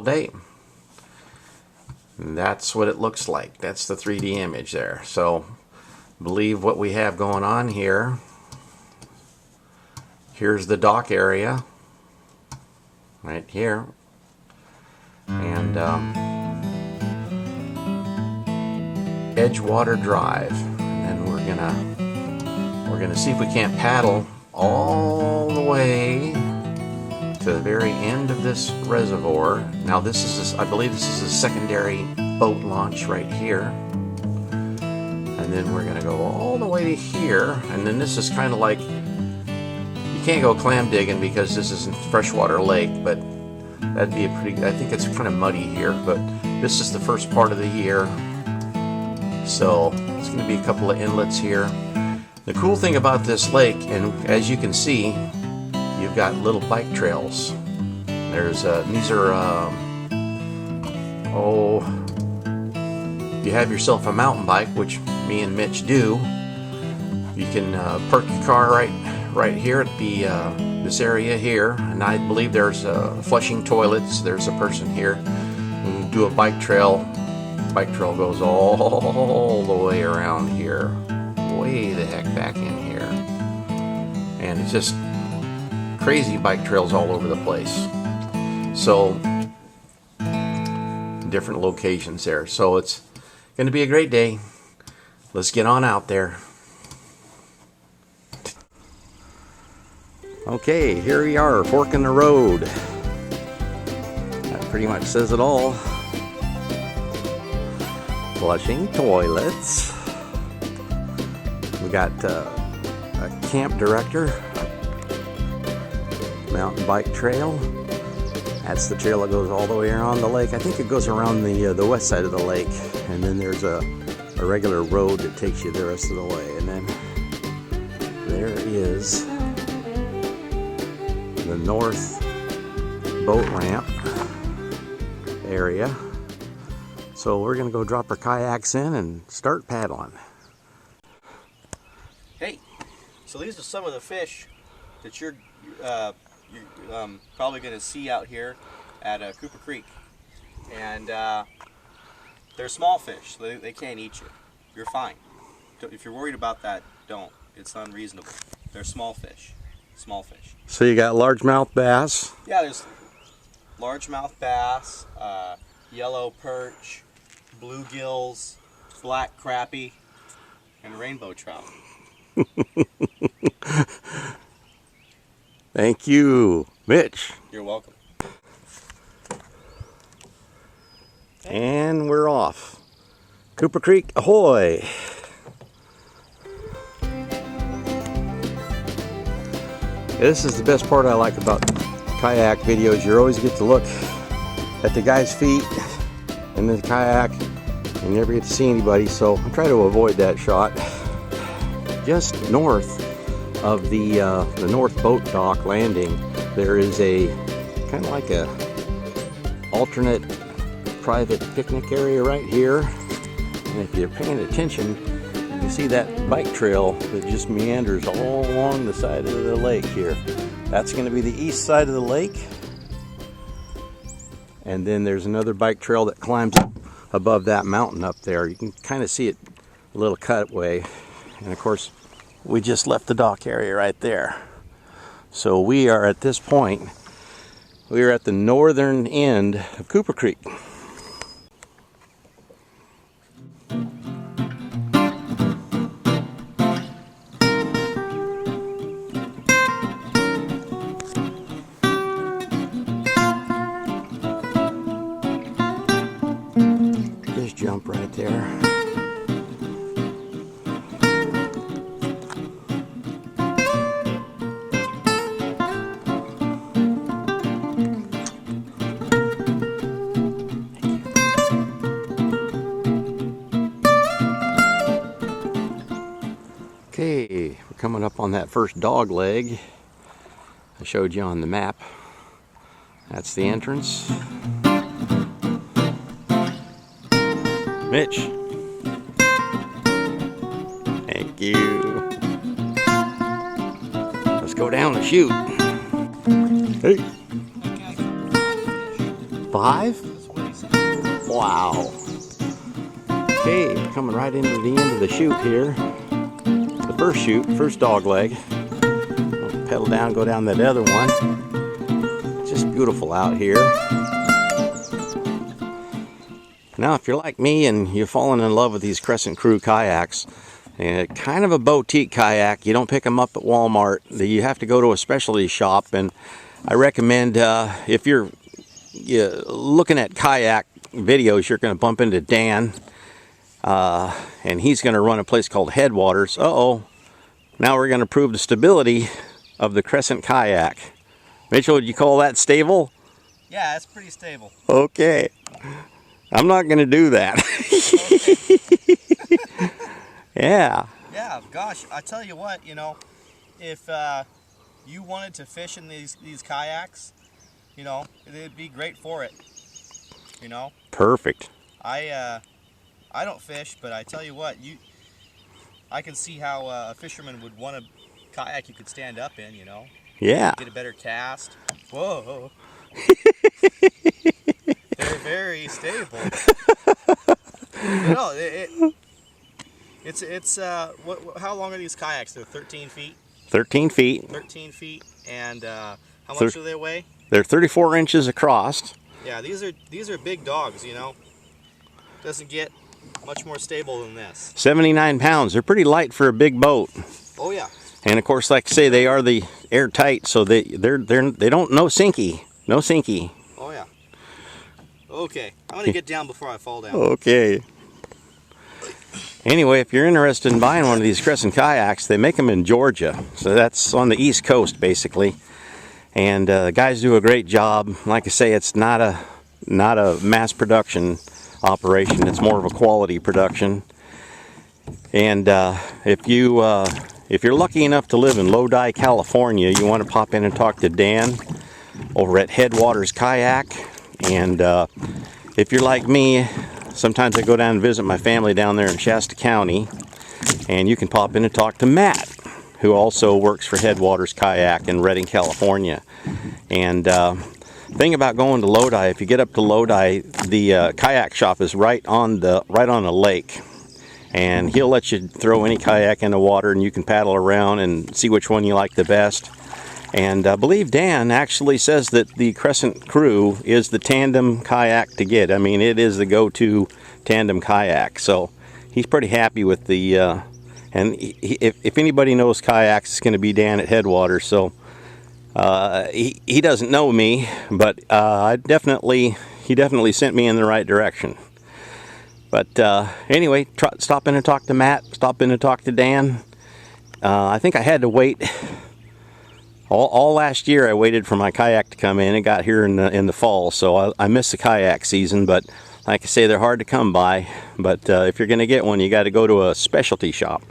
day. And that's what it looks like. That's the 3D image there. So believe what we have going on here. Here's the dock area right here, and Edgewater Drive, and then we're gonna see if we can't paddle all the way to the very end of this reservoir. Now this is, I believe this is a secondary boat launch right here, and then we're gonna go all the way to here, and then this is kind of like, you can't go clam digging because this isn't freshwater lake, but that'd be a pretty, I think it's kind of muddy here, but this is the first part of the year, so it's going to be a couple of inlets here. The cool thing about this lake, and as you can see, you've got little bike trails. There's these are you have yourself a mountain bike, which me and Mitch do. You can park your car right here at the this area here, and I believe there's flushing toilets. There's a person here who do a bike trail. Bike trail goes all the way around here, way the heck back in here, and it's just crazy bike trails all over the place. So different locations there. So it's going to be a great day. Let's get on out there. Okay, here we are, fork in the road. That pretty much says it all. Flushing toilets. We got a camp director, mountain bike trail. That's the trail that goes all the way around the lake. I think it goes around the west side of the lake, and then there's a regular road that takes you the rest of the way. And then there is the north boat ramp area. So we're gonna go drop our kayaks in and start paddling. Hey, so these are some of the fish that you're probably gonna see out here at Cooper Creek, and they're small fish, so they can't eat you. You're fine. If you're worried about that, don't. It's unreasonable. They're small fish. Small fish. So you got largemouth bass. Yeah, there's largemouth bass, yellow perch, bluegills, black crappie, and rainbow trout. Thank you, Mitch. You're welcome. And we're off. Cooper Creek, ahoy! This is the best part I like about kayak videos. You always get to look at the guy's feet in the kayak and you never get to see anybody, so I try to avoid that shot. Just north of the north boat dock landing, there is a kind of like a alternate private picnic area right here, and if you're paying attention, you can see that bike trail that just meanders all along the side of the lake here. That's going to be the east side of the lake, and then there's another bike trail that climbs up above that mountain up there. You can kind of see it, a little cutaway, and of course we just left the dock area right there. So we are at this point, we are at the northern end of Cooper Creek. Just jump right there. Okay, we're coming up on that first dog leg I showed you on the map. That's the entrance. Mitch. Thank you. Let's go down and shoot. Hey. 5? That's what he said. Wow. Okay, we're coming right into the end of the chute here. The first chute, first dog leg. We'll pedal down, go down that other one. Just beautiful out here. Now, if you're like me and you've fallen in love with these Crescent Crew kayaks, kind of a boutique kayak, you don't pick them up at Walmart. You have to go to a specialty shop, and I recommend if you're looking at kayak videos, you're going to bump into Dan, and he's going to run a place called Headwaters. Now we're going to prove the stability of the Crescent kayak. Mitchell, would you call that stable? Yeah, it's pretty stable. Okay. I'm not going to do that. Okay. Yeah. Yeah, gosh, I tell you what, if you wanted to fish in these kayaks, it'd be great for it. Perfect. I don't fish, but I tell you what, I can see how a fisherman would want a kayak you could stand up in, Yeah. Get a better cast. Whoa. They're very stable. It's how long are these kayaks? They're 13 feet. 13 feet. 13 feet, and how much do they weigh? They're 34 inches across. Yeah, these are big dogs. Doesn't get much more stable than this. 79 pounds. They're pretty light for a big boat. Oh yeah. And of course, like I say, they are the airtight, so they don't no sinky. Oh yeah. Okay, I'm gonna get down before I fall down. Okay. Anyway, if you're interested in buying one of these Crescent kayaks, they make them in Georgia. So that's on the East Coast, basically. And the guys do a great job. Like I say, it's not a mass production operation. It's more of a quality production. And if you're lucky enough to live in Lodi, California, you want to pop in and talk to Dan over at Headwaters Kayak. And if you're like me, sometimes I go down and visit my family down there in Shasta County, and you can pop in and talk to Matt, who also works for Headwaters Kayak in Redding, California. And thing about going to Lodi, if you get up to Lodi, the kayak shop is right on a lake, and he'll let you throw any kayak in the water, and you can paddle around and see which one you like the best. And I believe Dan actually says that the Crescent Crew is the tandem kayak to get. I mean, it is the go-to tandem kayak. So he's pretty happy with the, and if anybody knows kayaks, it's going to be Dan at Headwaters. So he doesn't know me, but he definitely sent me in the right direction. But anyway, stop in and talk to Matt, stop in and talk to Dan. I think I had to wait. All last year I waited for my kayak to come in. It got here in the fall, so I missed the kayak season. But like I say, they're hard to come by. But if you're going to get one, you got to go to a specialty shop.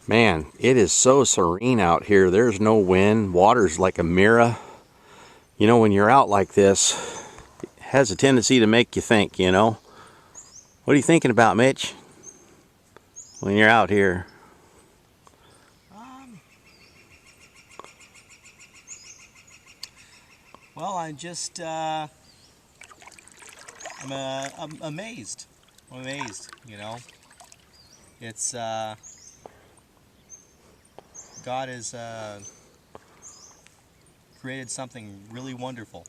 Man, it is so serene out here. There's no wind. Water's like a mirror. When you're out like this, it has a tendency to make you think, What are you thinking about, Mitch, when you're out here? Well, I'm just, I'm amazed. I'm amazed, It's, God has created something really wonderful.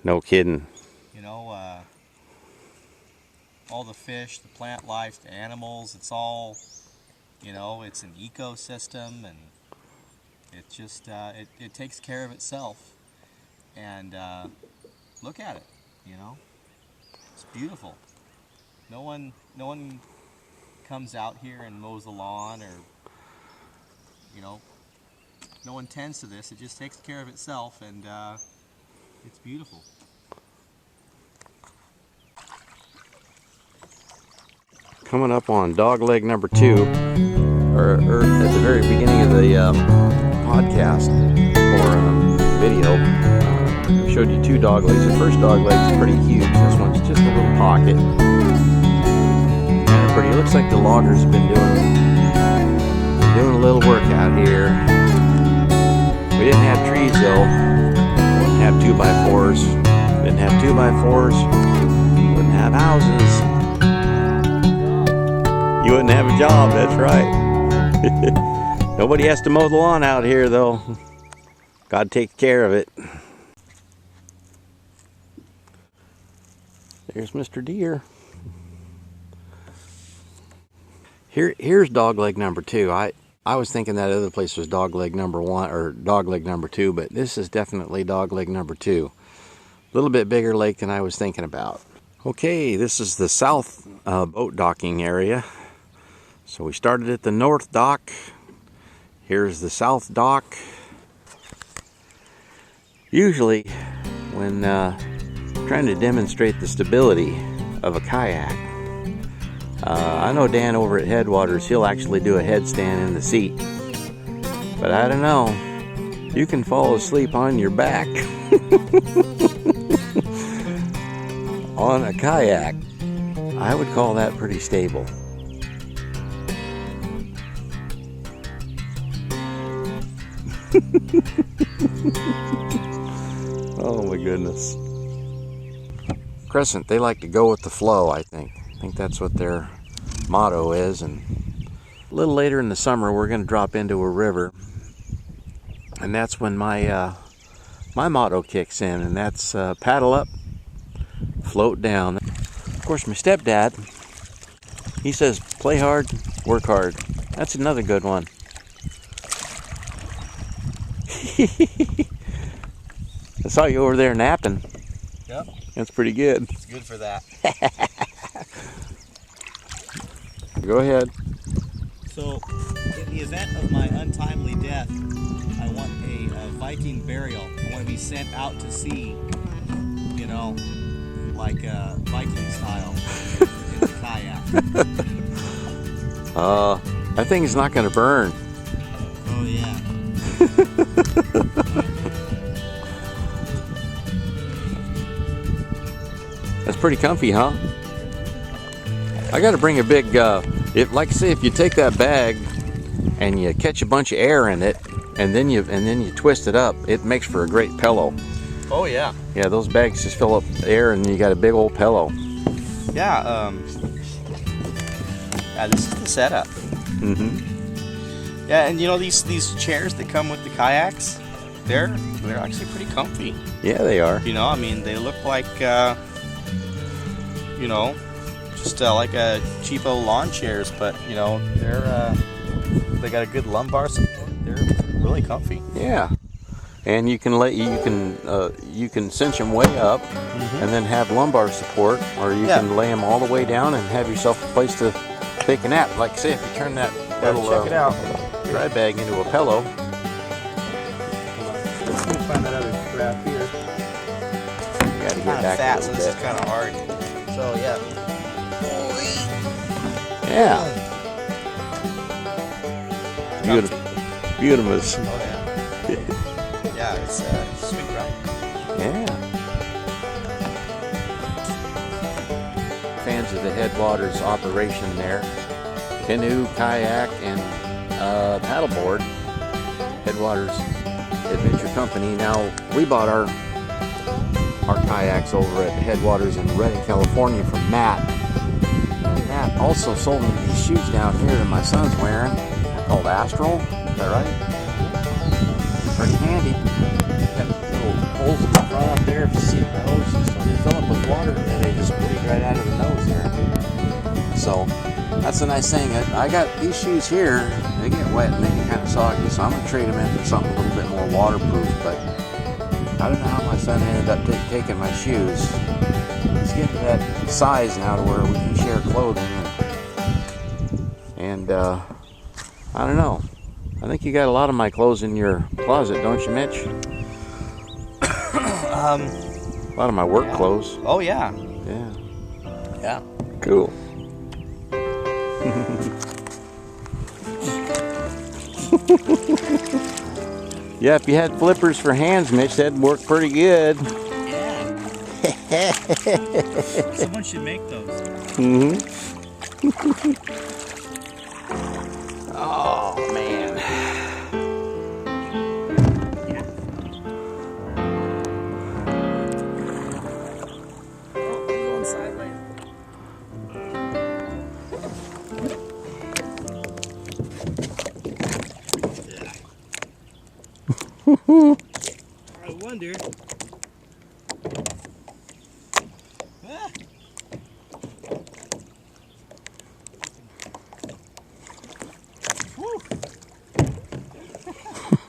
No kidding. All the fish, the plant life, the animals, it's all, it's an ecosystem, and it just, it takes care of itself. And look at it, it's beautiful. No one comes out here and mows the lawn, or no one tends to this. It just takes care of itself, and it's beautiful. Coming up on dog leg number 2, or at the very beginning of the podcast or video. I showed you 2 dog legs. The first dog leg is pretty huge. This one's just a little pocket. Kind of pretty. It looks like the loggers have been doing a little work out here. We didn't have trees though. 2x4s, wouldn't have houses. You wouldn't have a job, that's right. Nobody has to mow the lawn out here though. God takes care of it. There's Mr. Deer. Here's dogleg number 2. I was thinking that other place was dogleg number 1 or dogleg number 2, but this is definitely dogleg number 2. A little bit bigger lake than I was thinking about. Okay, this is the south boat docking area. So we started at the north dock. Here's the south dock. Usually, when trying to demonstrate the stability of a kayak, I know Dan over at Headwaters, he'll actually do a headstand in the seat. But I don't know, you can fall asleep on your back on a kayak. I would call that pretty stable. Oh my goodness. Crescent, they like to go with the flow, I think. I think that's what their motto is. And a little later in the summer, we're going to drop into a river. And that's when my motto kicks in, and that's paddle up, float down. Of course, my stepdad, he says play hard, work hard. That's another good one. I saw you over there napping. Yep. That's pretty good. It's good for that. Go ahead. So, in the event of my untimely death, I want a Viking burial. I want to be sent out to sea, you know, like Viking style, in the kayak. That thing's not going to burn. Oh, yeah. That's pretty comfy, huh? I got to bring a big, like say if you take that bag and you catch a bunch of air in it, and then you twist it up, it makes for a great pillow. Oh yeah. Yeah, those bags just fill up the air, and you got a big old pillow. Yeah. Yeah, this is the setup. Mm-hmm. Yeah, and you know these chairs that come with the kayaks, they're actually pretty comfy. Yeah, they are. You know, I mean, they look like you know, just like a cheapo lawn chairs, but you know, they got a good lumbar support. They're really comfy. Yeah, and you can cinch them way up, and then have lumbar support, or you can lay them all the way down and have yourself a place to take a nap. Like say if you turn that little check it out. dry bag into a pillow. Let me find that other strap here. You gotta get back fat, a so little this is bit. kind of hard. So yeah. Yeah. Beautiful. Beautiful. Oh yeah. Yeah, it's sweet, right? Yeah. Fans of the Headwaters operation there. Canoe, kayak, and paddleboard. Headwaters Adventure Company. Now, we bought our kayaks over at Headwaters in Redding, California from Matt. And Matt also sold me these shoes down here that my son's wearing. They're called Astral. Is that right? Pretty handy. Got little holes in the front up there if you see the nose. So they fill up with water and then they just bleed right out of the nose there. So that's a nice thing. I got these shoes here. They get wet and they get kind of soggy, so I'm going to trade them in for something a little bit more waterproof. But I don't know how my son ended up taking my shoes. He's getting to that size now to where we can share clothing. And I don't know. I think you got a lot of my clothes in your closet, don't you, Mitch? A lot of my work clothes. Oh yeah. Yeah. Yeah. Cool. Yeah, if you had flippers for hands, Mitch, that'd work pretty good. Yeah. Someone should make those. Mm-hmm. Oh, man. I wonder. Ah. Woo.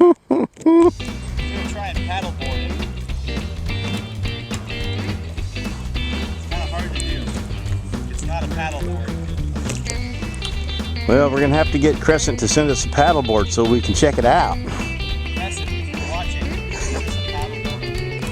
I'm gonna try and paddleboard it. It's kind of hard to do. It's not a paddleboard. Well, we're gonna have to get Crescent to send us a paddleboard so we can check it out. Crescent, if you're watching, this is a paddleboard.